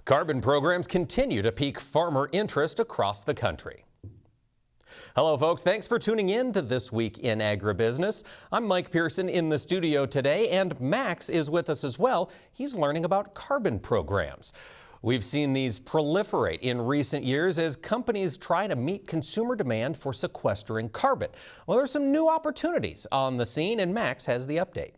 Carbon programs continue to pique farmer interest across the country. Hello, folks. Thanks for tuning in to This Week in Agribusiness. I'm Mike Pearson in the studio today, and Max is with us as well. He's learning about carbon programs. We've seen these proliferate in recent years as companies try to meet consumer demand for sequestering carbon. Well, there's some new opportunities on the scene, and Max has the update.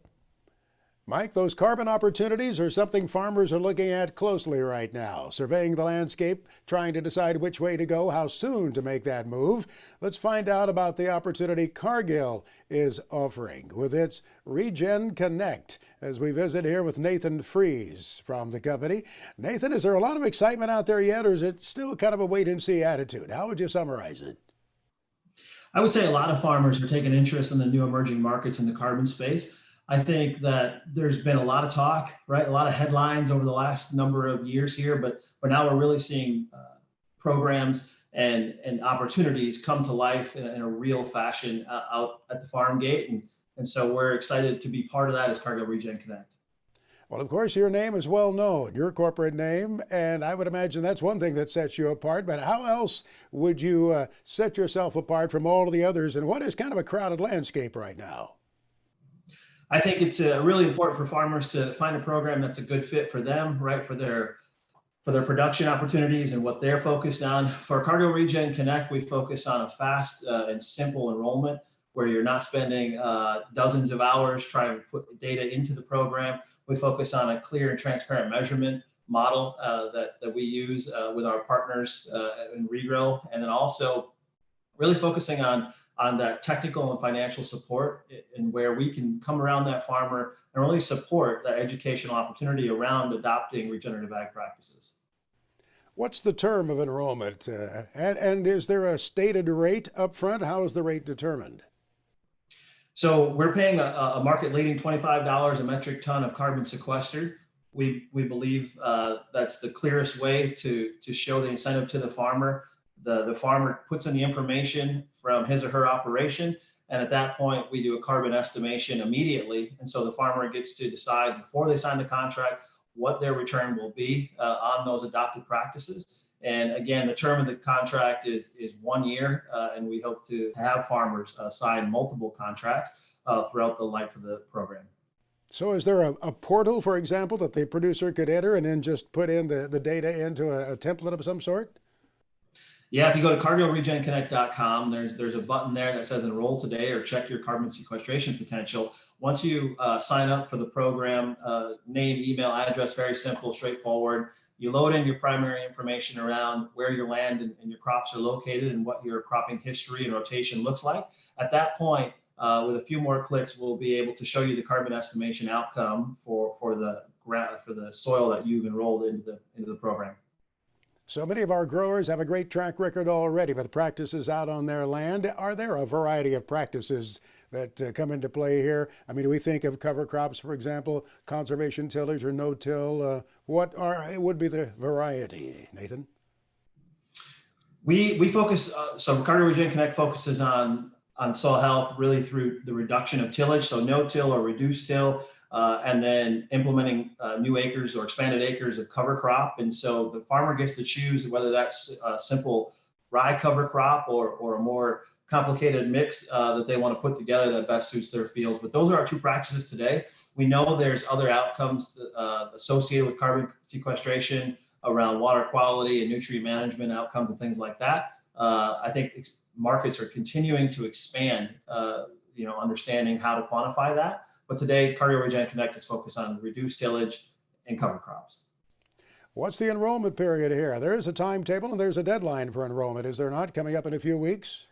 Mike, those carbon opportunities are something farmers are looking at closely right now, surveying the landscape, trying to decide which way to go, how soon to make that move. Let's find out about the opportunity Cargill is offering with its Regen Connect as we visit here with Nathan Fries from the company. Nathan, is there a lot of excitement out there yet, or is it still kind of a wait-and-see attitude? How would you summarize it? I would say a lot of farmers are taking interest in the new emerging markets in the carbon space. I think that there's been a lot of talk, right? A lot of headlines over the last number of years here, but now we're really seeing programs and opportunities come to life in a real fashion out at the farm gate. And so we're excited to be part of that as Cargill Regen Connect. Well, of course, your name is well known, your corporate name, and I would imagine that's one thing that sets you apart. But how else would you set yourself apart from all of the others in what is kind of a crowded landscape right now? I think it's really important for farmers to find a program that's a good fit for them, right? For their production opportunities and what they're focused on. For Cargill Regen Connect, we focus on a fast and simple enrollment where you're not spending dozens of hours trying to put data into the program. We focus on a clear and transparent measurement model that we use with our partners in Regrow, and then also really focusing on that technical and financial support and where we can come around that farmer and really support that educational opportunity around adopting regenerative ag practices. What's the term of enrollment? And is there a stated rate up front? How is the rate determined? So we're paying a market-leading $25 a metric ton of carbon sequestered. We believe that's the clearest way to show the incentive to the farmer. The farmer puts in the information from his or her operation, and at that point we do a carbon estimation immediately, and so the farmer gets to decide before they sign the contract what their return will be on those adopted practices. And again, the term of the contract is 1 year, and we hope to have farmers sign multiple contracts throughout the life of the program. So is there a portal, for example, that the producer could enter and then just put in the data into a template of some sort? Yeah, if you go to cargillregenconnect.com, there's a button there that says enroll today or check your carbon sequestration potential. Once you sign up for the program, name, email, address, very simple, straightforward. You load in your primary information around where your land and your crops are located and what your cropping history and rotation looks like. At that point, with a few more clicks, we'll be able to show you the carbon estimation outcome for the soil that you've enrolled into the program. So many of our growers have a great track record already with practices out on their land. Are there a variety of practices that come into play here? I mean, do we think of cover crops, for example, conservation tillage or no-till? What would be the variety, Nathan? We focus, so Cargill Regen Connect focuses on soil health really through the reduction of tillage, so no-till or reduced till. And then implementing new acres or expanded acres of cover crop. And so the farmer gets to choose whether that's a simple rye cover crop or a more complicated mix that they want to put together that best suits their fields. But those are our two practices today. We know there's other outcomes associated with carbon sequestration around water quality and nutrient management outcomes and things like that. I think markets are continuing to expand, understanding how to quantify that. But today, Cargill Regen Connect is focused on reduced tillage and cover crops. What's the enrollment period here? There is a timetable and there's a deadline for enrollment, is there not, coming up in a few weeks?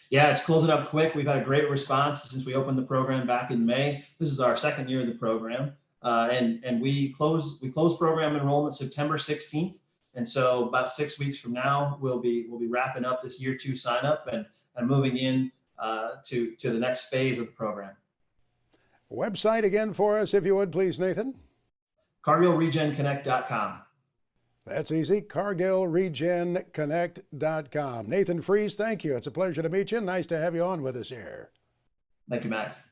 Yeah, it's closing up quick. We've had a great response since we opened the program back in May. This is our second year of the program. And we close program enrollment September 16th. And so about 6 weeks from now, we'll be wrapping up this year 2 sign up and moving in to the next phase of the program. Website again for us, if you would, please, Nathan. CargillRegenConnect.com. That's easy, CargillRegenConnect.com. Nathan Fries, thank you. It's a pleasure to meet you. Nice to have you on with us here. Thank you, Max.